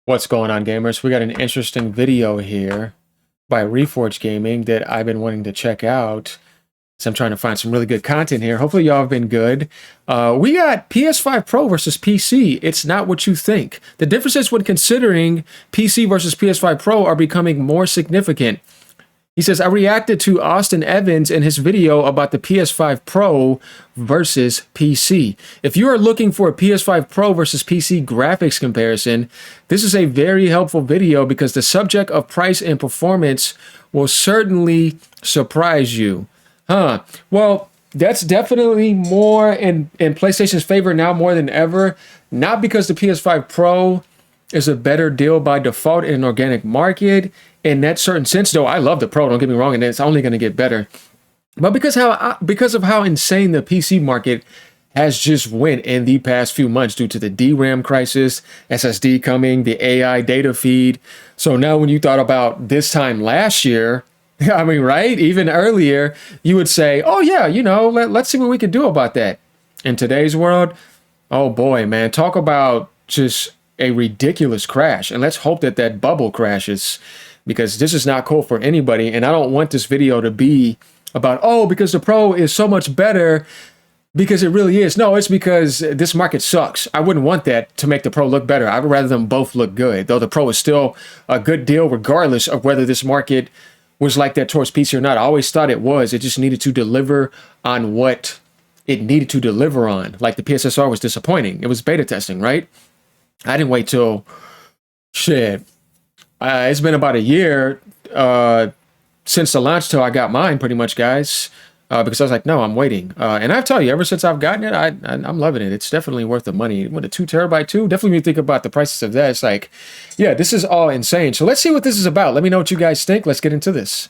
What's going on, gamers? We got an interesting video here by Reforge Gaming that I've been wanting to check out. So I'm trying to find some really good content here. Hopefully y'all have been good. We got PS5 Pro versus PC. It's not what you think. The differences when considering PC versus PS5 Pro are becoming more significant. He says, I reacted to Austin Evans in his video about the PS5 Pro versus PC. If you are looking for a PS5 Pro versus PC graphics comparison, this is a very helpful video because the subject of price and performance will certainly surprise you. Well, that's definitely more in PlayStation's favor now more than ever. Not because the PS5 Pro is a better deal by default in an organic market. In that certain sense, though, I love the Pro, don't get me wrong, and it's only going to get better. But because of how insane the PC market has just went in the past few months due to the DRAM crisis, SSD coming, the AI data feed. So now when you thought about this time last year, I mean, right? Even earlier, you would say, oh, yeah, you know, let's see what we can do about that. In today's world, oh, boy, man, talk about just a ridiculous crash. And let's hope that that bubble crashes, because this is not cool for anybody. And I don't want this video to be about, oh, because the Pro is so much better, because it really is. No, it's because this market sucks. I wouldn't want that to make the Pro look better. I'd rather them both look good, though the Pro is still a good deal regardless of whether this market was like that towards PC or not. I always thought it was. It just needed to deliver on what it needed to deliver on. Like the PSSR was disappointing. It was beta testing, right? I didn't wait till, shit, it's been about a year since the launch till I got mine, pretty much, guys. Because I was like, no, I'm waiting. And I tell you, ever since I've gotten it, I'm loving it. It's definitely worth the money. What, a 2 terabyte too? Definitely when you think about the prices of that, it's like, yeah, this is all insane. So let's see what this is about. Let me know what you guys think. Let's get into this.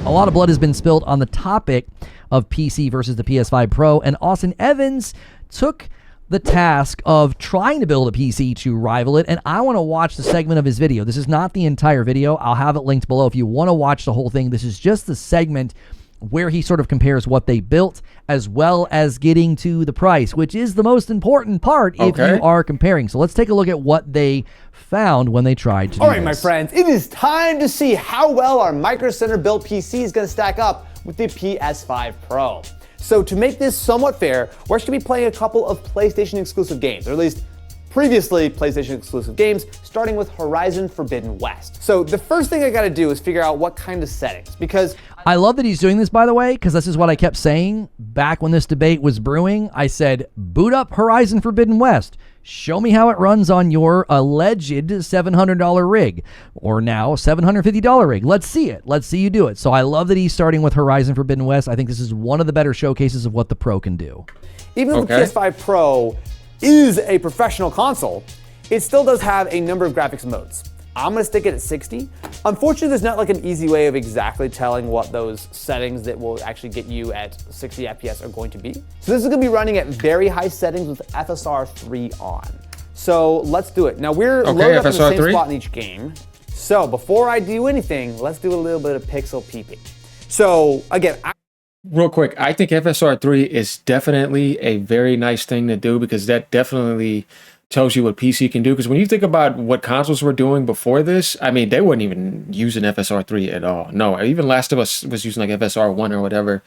A lot of blood has been spilled on the topic of PC versus the PS5 Pro, and Austin Evans took the task of trying to build a PC to rival it, and I want to watch the segment of his video. This is not the entire video. I'll have it linked below if you want to watch the whole thing. This is just the segment where he sort of compares what they built as well as getting to the price, which is the most important part if you are comparing. So let's take a look at what they found when they tried to do this. All right, my friends, it is time to see how well our Micro Center built PC is going to stack up with the PS5 Pro. So to make this somewhat fair, we're actually going to be playing a couple of PlayStation exclusive games, or at least previously PlayStation exclusive games, starting with Horizon Forbidden West. So the first thing I got to do is figure out what kind of settings, because I love that he's doing this, by the way, because this is what I kept saying back when this debate was brewing. I said, boot up Horizon Forbidden West. Show me how it runs on your alleged $700 rig, or now $750 rig. Let's see it. Let's see you do it. So I love that he's starting with Horizon Forbidden West. I think this is one of the better showcases of what the Pro can do. Even though the PS5 Pro is a professional console, it still does have a number of graphics modes. I'm gonna stick it at 60. Unfortunately, there's not like an easy way of exactly telling what those settings that will actually get you at 60 FPS are going to be. So this is gonna be running at very high settings with FSR 3 on. So let's do it. Now we're loaded up in the same spot in each game. So before I do anything, let's do a little bit of pixel peeping. So again, real quick, I think FSR 3 is definitely a very nice thing to do, because that definitely tells you what PC can do. Because when you think about what consoles were doing before this, I mean, they weren't even using FSR 3 at all. No, even Last of Us was using like FSR 1 or whatever.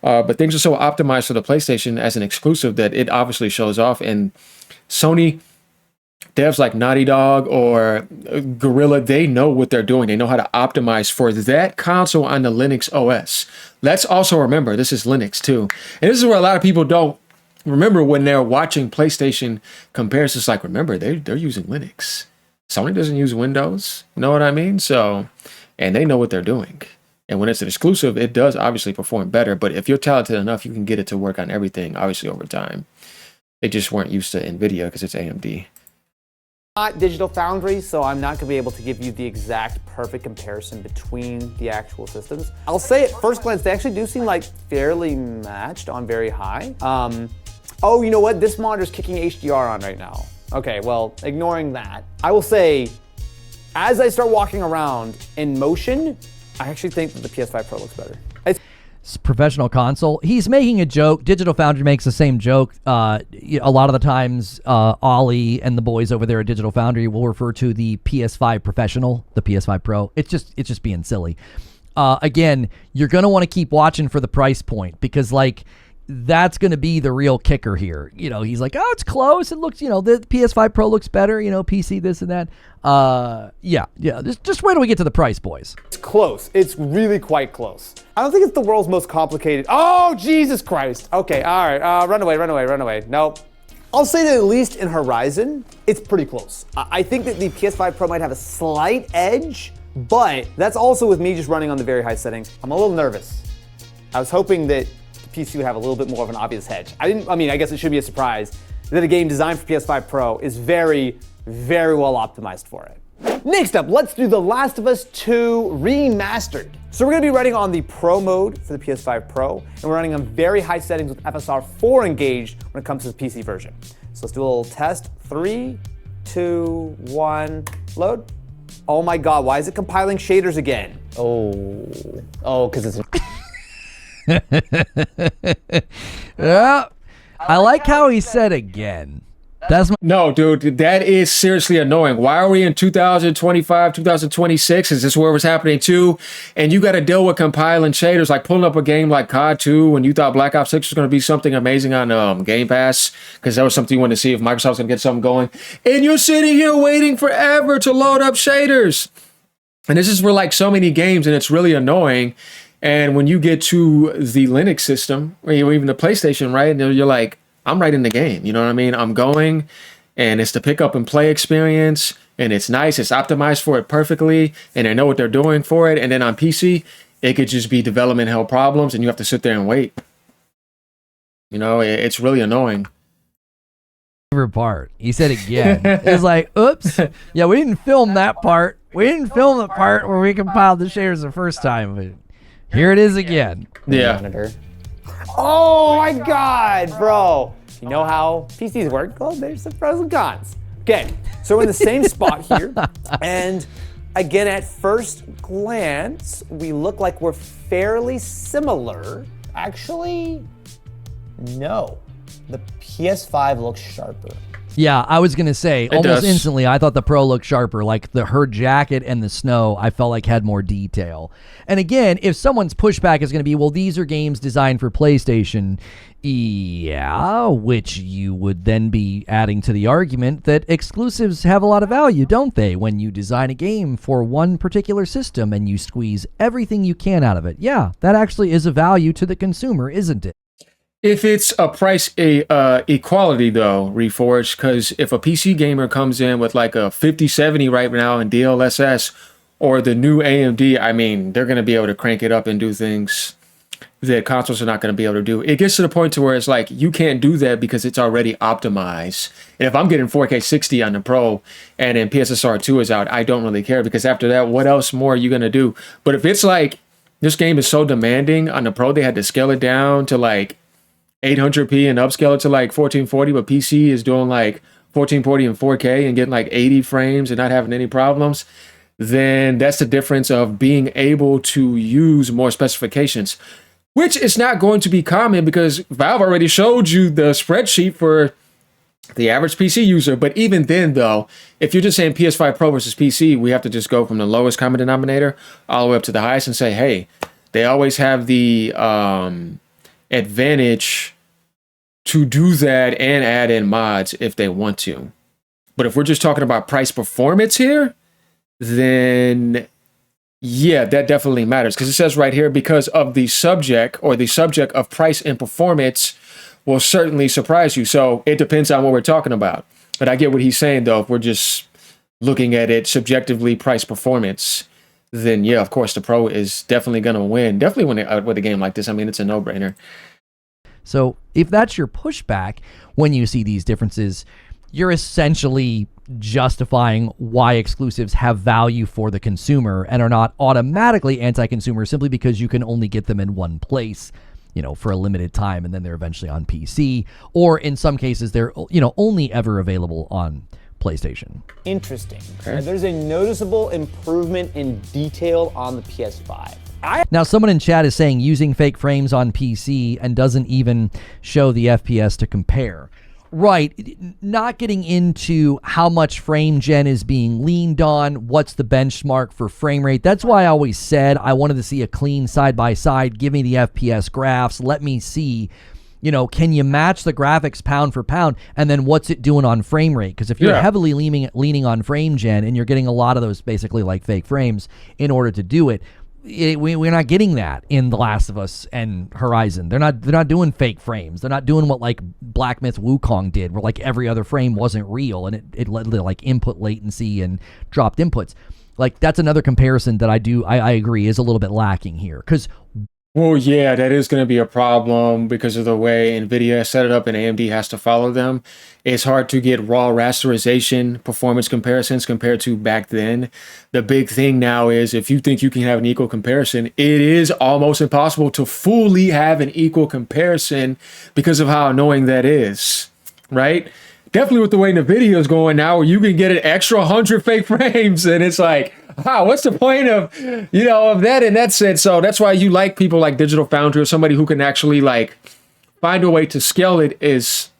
But things are so optimized for the PlayStation as an exclusive that it obviously shows off. And Sony devs like Naughty Dog or Gorilla, they know what they're doing. They know how to optimize for that console on the Linux OS. Let's also remember, this is Linux too. And this is where a lot of people don't remember when they're watching PlayStation comparisons. Like, remember, they're using Linux. Sony doesn't use Windows. You know what I mean? So, and they know what they're doing. And when it's an exclusive, it does obviously perform better. But if you're talented enough, you can get it to work on everything, obviously, over time. They just weren't used to NVIDIA because it's AMD. Not Digital Foundry, so I'm not going to be able to give you the exact perfect comparison between the actual systems. I'll say at first glance, they actually do seem like fairly matched on very high. Oh, you know what? This monitor's kicking HDR on right now. Okay, well, ignoring that, I will say, as I start walking around in motion, I actually think that the PS5 Pro looks better. professional console. He's making a joke. Digital Foundry makes the same joke. A lot of the times, Ollie and the boys over there at Digital Foundry will refer to the PS5 Professional, the PS5 Pro. It's just being silly. Again, you're going to want to keep watching for the price point because, like, that's going to be the real kicker here. He's like, oh, it's close. It looks, the PS5 Pro looks better, PC, this and that. Yeah. Just wait till we get to the price, boys. It's close. It's really quite close. I don't think it's the world's most complicated. Oh, Jesus Christ. Okay, all right. Run away. Nope. I'll say that at least in Horizon, it's pretty close. I think that the PS5 Pro might have a slight edge, but that's also with me just running on the very high settings. I'm a little nervous. I was hoping that PC would have a little bit more of an obvious hedge. I guess it should be a surprise that a game designed for PS5 Pro is very, very well optimized for it. Next up, let's do The Last of Us 2 Remastered. So we're gonna be running on the Pro mode for the PS5 Pro, and we're running on very high settings with FSR 4 engaged when it comes to the PC version. So let's do a little test. 3, 2, 1, load. Oh my God, why is it compiling shaders again? Oh, because it's... Yeah, I like how he said again. No, dude, that is seriously annoying. Why are we in 2025, 2026? Is this where it was happening too? And you got to deal with compiling shaders, like pulling up a game like COD 2 when you thought Black Ops 6 was going to be something amazing on Game Pass, because that was something you wanted to see if Microsoft was going to get something going. And you're sitting here waiting forever to load up shaders. And this is for like so many games, and it's really annoying. And when you get to the Linux system, or even the PlayStation, right, and you're like, I'm right in the game. You know what I mean? I'm going, and it's the pick up and play experience, and it's nice. It's optimized for it perfectly, and they know what they're doing for it. And then on PC, it could just be development hell problems, and you have to sit there and wait. It's really annoying. Favorite part. He said again. It's like, oops. Yeah, we didn't film that part. We didn't film the part where we compiled the shaders the first time. But here it is again. Yeah. Monitor. Oh my God, bro. You know how PCs work? Well, there's some pros and cons. Okay, so we're in the same spot here. And again, at first glance, we look like we're fairly similar. Actually, no. The PS5 looks sharper. Yeah, I was going to say, almost instantly, I thought the Pro looked sharper. Like her jacket and the snow, I felt like had more detail. And again, if someone's pushback is going to be, well, these are games designed for PlayStation, yeah, which you would then be adding to the argument that exclusives have a lot of value, don't they? When you design a game for one particular system and you squeeze everything you can out of it. Yeah, that actually is a value to the consumer, isn't it? If it's a price equality, though, Reforged, because if a PC gamer comes in with like a 5070 right now in DLSS or the new AMD, I mean, they're going to be able to crank it up and do things that consoles are not going to be able to do. It gets to the point to where it's like, you can't do that because it's already optimized. And if I'm getting 4K 60 on the Pro and then PSSR 2 is out, I don't really care, because after that, what else more are you going to do? But if it's like, this game is so demanding on the Pro, they had to scale it down to like 800p and upscale it to like 1440, but PC is doing like 1440 and 4K and getting like 80 frames and not having any problems, then that's the difference of being able to use more specifications, which is not going to be common because Valve already showed you the spreadsheet for the average PC user. But even then, though, if you're just saying PS5 Pro versus PC, we have to just go from the lowest common denominator all the way up to the highest and say, hey, they always have the advantage to do that and add in mods if they want to. But if we're just talking about price performance here, then yeah, that definitely matters, because it says right here, because of the subject, or the subject of price and performance will certainly surprise you. So it depends on what we're talking about. But I get what he's saying, though. If we're just looking at it subjectively, price performance, then yeah, of course, the Pro is definitely going to win. Definitely with a game like this. I mean, it's a no-brainer. So if that's your pushback when you see these differences, you're essentially justifying why exclusives have value for the consumer and are not automatically anti-consumer simply because you can only get them in one place, for a limited time, and then they're eventually on PC, or in some cases they're, only ever available on PlayStation. Interesting. Okay. There's a noticeable improvement in detail on the PS5. Now, someone in chat is saying using fake frames on PC and doesn't even show the FPS to compare. Right. Not getting into how much frame gen is being leaned on, what's the benchmark for frame rate. That's why I always said I wanted to see a clean side-by-side. Give me the FPS graphs. Let me see, can you match the graphics pound for pound? And then what's it doing on frame rate? Because if you're heavily leaning on frame gen and you're getting a lot of those basically like fake frames in order to do it, we're not getting that in The Last of Us and Horizon. They're not doing fake frames. They're not doing what like Black Myth Wukong did, where like every other frame wasn't real and it led to like input latency and dropped inputs. Like that's another comparison that I agree is a little bit lacking here. Because well, yeah, that is going to be a problem because of the way NVIDIA set it up and AMD has to follow them. It's hard to get raw rasterization performance comparisons compared to back then. The big thing now is if you think you can have an equal comparison, it is almost impossible to fully have an equal comparison because of how annoying that is, right? Definitely with the way NVIDIA is going now, where you can get an extra 100 fake frames, and it's like, wow, what's the point of that in that sense? So that's why you like people like Digital Foundry or somebody who can actually like find a way to scale it as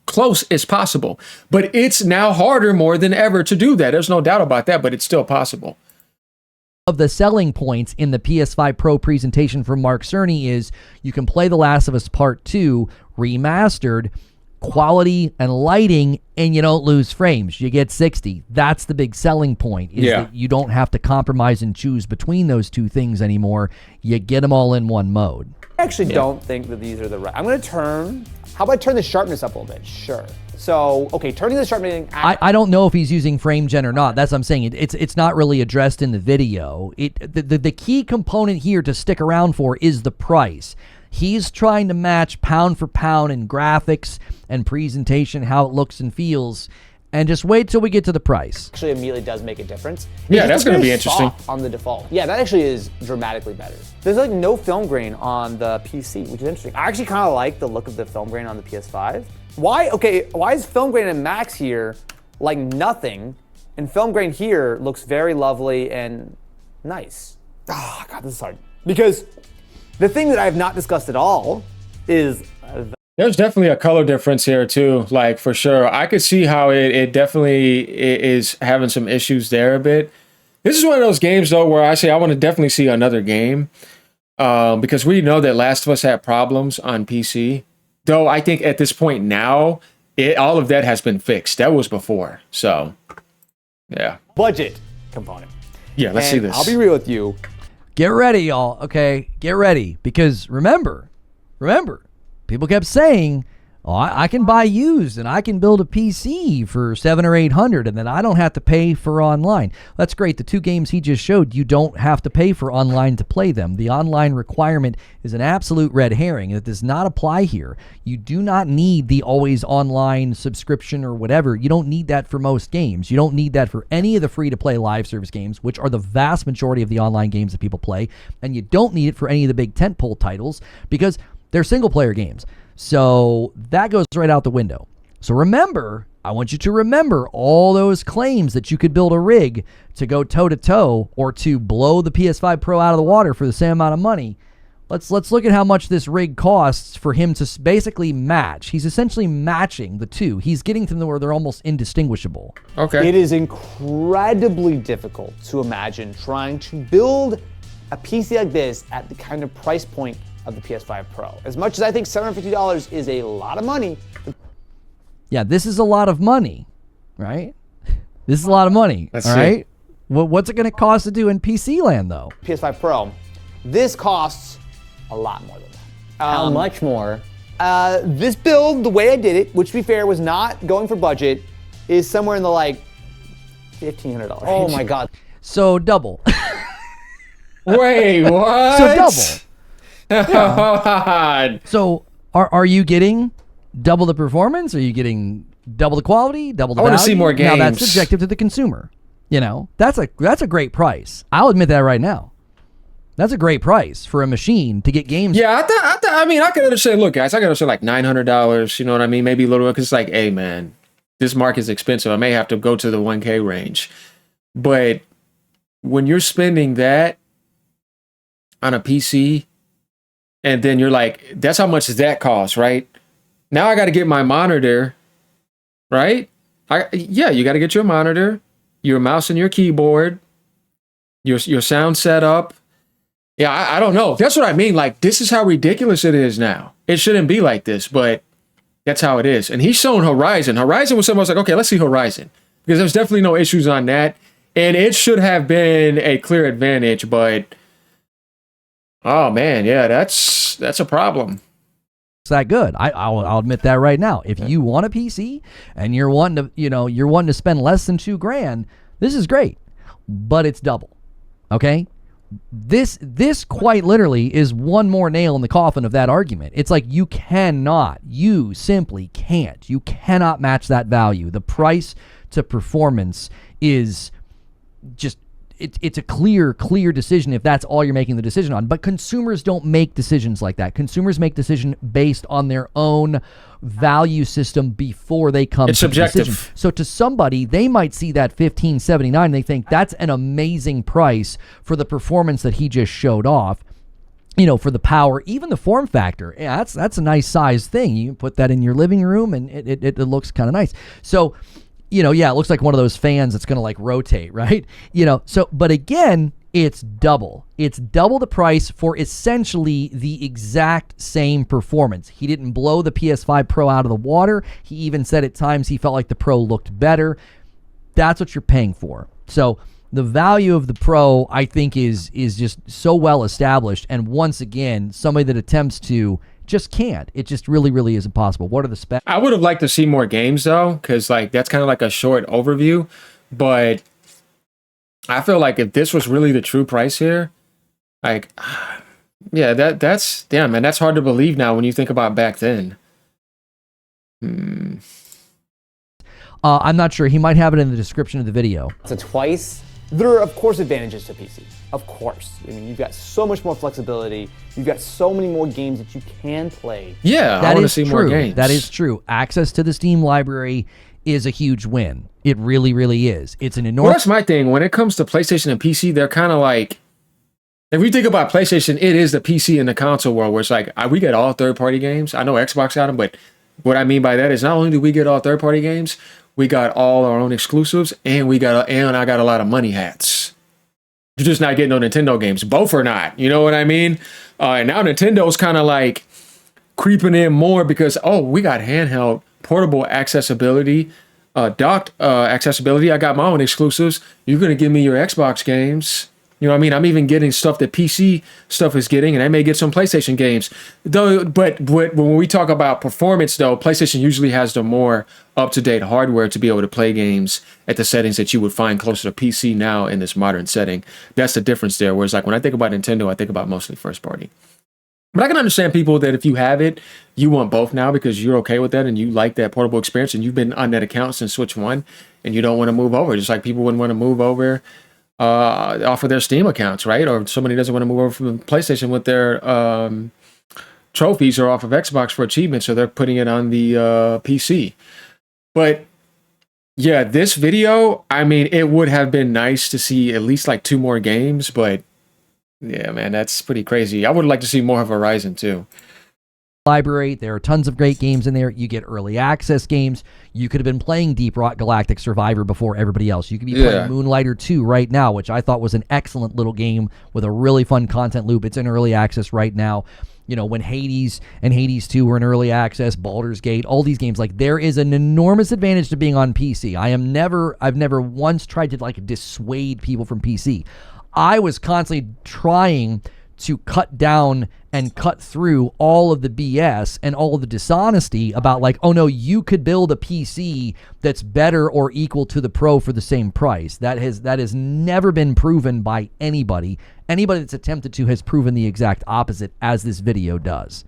close as possible. But it's now harder more than ever to do that. There's no doubt about that, but it's still possible. Of the selling points in the PS5 Pro presentation from Mark Cerny is you can play The Last of Us Part 2 remastered, quality and lighting, and you don't lose frames. You get 60. That's the big selling point, is that you don't have to compromise and choose between those two things anymore. You get them all in one mode. I actually don't think that these are the right. I'm going to how about I turn the sharpness up a little bit? Sure. So, okay, turning the sharpness. I don't know if he's using frame gen or not. That's what I'm saying. It's not really addressed in the video. The key component here to stick around for is the price. He's trying to match pound for pound in graphics and presentation, how it looks and feels, and just wait till we get to the price. Actually, immediately does make a difference. Yeah, that's going to be interesting. On the default. Yeah, that actually is dramatically better. There's like no film grain on the PC, which is interesting. I actually kind of like the look of the film grain on the PS5. Why is film grain in Max here like nothing, and film grain here looks very lovely and nice? Oh, God, this is hard. Because the thing that I have not discussed at all is there's definitely a color difference here too, like for sure. I could see how it definitely is having some issues there a bit. This is one of those games though where I say I want to definitely see another game because we know that Last of Us had problems on PC. Though I think at this point now, all of that has been fixed. That was before. So, yeah. Budget component. Yeah, let's see this. I'll be real with you. Get ready, y'all. Okay, get ready. Because remember, people kept saying, oh, I can buy used and I can build a PC for $700 or $800 and then I don't have to pay for online. That's great. The two games he just showed, you don't have to pay for online to play them. The online requirement is an absolute red herring. It does not apply here. You do not need the always online subscription or whatever. You don't need that for most games. You don't need that for any of the free-to-play live service games, which are the vast majority of the online games that people play. And you don't need it for any of the big tentpole titles because they're single-player games. So that goes right out the window. So remember, I want you to remember all those claims that you could build a rig to go toe-to-toe or to blow the PS5 Pro out of the water for the same amount of money. Let's look at how much this rig costs for him to basically match. He's essentially matching the two. He's getting to them where they're almost indistinguishable. Okay. It is incredibly difficult to imagine trying to build a PC like this at the kind of price point of the PS5 Pro. As much as I think $750 is a lot of money. Yeah, this is a lot of money, right? This is a lot of money, Let's all see. right? What's it going to cost to do in PC land, though? PS5 Pro, this costs a lot more than that. How much more? This build, the way I did it, which to be fair was not going for budget, is somewhere in the like $1,500 Oh range. my God. So double. Wait, what? So double. God. So are you getting double the performance? Are you getting double the quality, double the I value? wanna see more Now that's games. subjective to the consumer. You know, that's a great price. I'll admit that right now. That's a great price for a machine to get games. Yeah, I mean, I can understand. Look, guys, I can understand like $900. You know what I mean? Maybe a little bit because it's like, hey, man, this market is expensive. I may have to go to the 1K range. But when you're spending that, on a PC, and then you're like, that's how much does that cost, right? Now I got to get my monitor, right? Yeah, you got to get your monitor, your mouse and your keyboard, your sound setup. Yeah, I don't know. That's what I mean. Like, this is how ridiculous it is now. It shouldn't be like this, but that's how it is. And he's showing Horizon. Horizon was something I was like, okay, let's see Horizon. Because there's definitely no issues on that. And it should have been a clear advantage, but oh man, yeah, that's a problem. It's that good. I'll admit that right now. If you want a PC and you're wanting to spend less than $2,000, this is great, but it's double. Okay, this quite literally is one more nail in the coffin of that argument. It's like you simply can't. You cannot match that value. The price to performance is just. It's a clear decision if that's all you're making the decision on. But consumers don't make decisions like that. Consumers make decision based on their own value system before they come to subjective. the decision. So to somebody, they might see that $15.79 and they think that's an amazing price for the performance that he just showed off. You know, for the power, even the form factor. Yeah, that's a nice size thing. You can put that in your living room and it looks kind of nice. So it looks like one of those fans that's going to like rotate, right? But again, it's double. It's double the price for essentially the exact same performance. He didn't blow the PS5 Pro out of the water. He even said at times he felt like the Pro looked better. That's what you're paying for. So the value of the Pro, I think, is just so well established. And once again, somebody that attempts to just can't. It just really, really is impossible. What are the specs? I would have liked to see more games though, because like that's kind of like a short overview. But I feel like if this was really the true price here, like, yeah, that's damn man, that's hard to believe now when you think about back then. I'm not sure. He might have it in the description of the video. So twice. There are, of course, advantages to PC. Of course. I mean, you've got so much more flexibility. You've got so many more games that you can play. Yeah, I want to see more games. That is true. Access to the Steam library is a huge win. It really, really is. It's an enormous... Well, that's my thing. When it comes to PlayStation and PC, they're kind of like... If we think about PlayStation, it is the PC and the console world where it's like, we get all third-party games. I know Xbox got them, but what I mean by that is not only do we get all third-party games, we got all our own exclusives, and I got a lot of money hats. You're just not getting no Nintendo games. Both are not. You know what I mean? And now Nintendo's kind of like creeping in more because, we got handheld, portable accessibility, docked accessibility. I got my own exclusives. You're going to give me your Xbox games. You know what I mean? I'm even getting stuff that PC stuff is getting, and I may get some PlayStation games. Though, but when we talk about performance, though, PlayStation usually has the more up-to-date hardware to be able to play games at the settings that you would find closer to PC now in this modern setting. That's the difference there. Whereas, like, when I think about Nintendo, I think about mostly first-party. But I can understand people that if you have it, you want both now because you're okay with that and you like that portable experience and you've been on that account since Switch 1 and you don't want to move over. Just like people wouldn't want to move over off of their Steam accounts, right? Or somebody doesn't want to move over from PlayStation with their trophies or off of Xbox for achievements, so they're putting it on the PC. But yeah, this video, I mean, it would have been nice to see at least like 2 more games, but yeah, man, that's pretty crazy. I would like to see more of Horizon too. Library. There are tons of great games in there. You get early access games. You could have been playing Deep Rock Galactic Survivor before everybody else. You could be playing Moonlighter 2 right now, which I thought was an excellent little game with a really fun content loop. It's in early access right now. You know, when Hades and Hades 2 were in early access, Baldur's Gate, all these games, like there is an enormous advantage to being on PC. I've never once tried to like dissuade people from PC. I was constantly trying to cut down and cut through all of the BS and all of the dishonesty about like, oh no, you could build a PC that's better or equal to the Pro for the same price. That has never been proven by anybody. Anybody that's attempted to has proven the exact opposite, as this video does.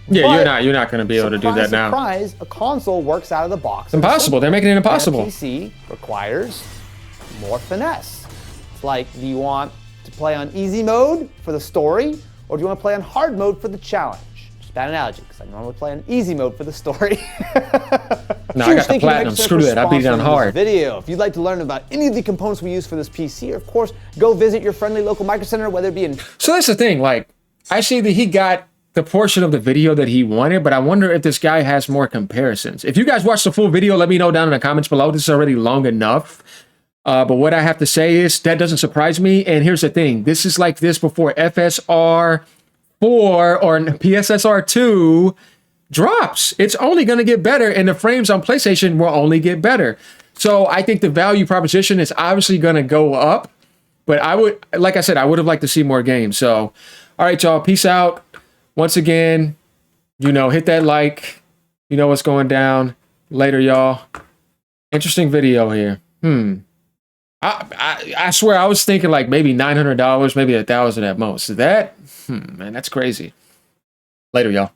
Yeah, But you're not going to be able to do that now. Surprise, a console works out of the box. Impossible. They're making it impossible. And a PC requires more finesse. It's like, do you want to play on easy mode for the story, or do you want to play on hard mode for the challenge? Just bad analogy, because I normally play on easy mode for the story. No, I got the platinum. Screw that. I beat it on hard. Video. If you'd like to learn about any of the components we use for this PC, of course, go visit your friendly local Micro Center, whether it be in... So that's the thing, like, I see that he got the portion of the video that he wanted, but I wonder if this guy has more comparisons. If you guys watch the full video, let me know down in the comments below. This is already long enough. But what I have to say is that doesn't surprise me. And here's the thing. This is like this before FSR 4 or PSSR 2 drops. It's only going to get better, and the frames on PlayStation will only get better. So I think the value proposition is obviously going to go up. But I would, like I said, I would have liked to see more games. So, all right, y'all. Peace out. Once again, hit that like. You know what's going down. Later, y'all. Interesting video here. I swear I was thinking like maybe $900, maybe $1,000 at most. Man, that's crazy. Later, y'all.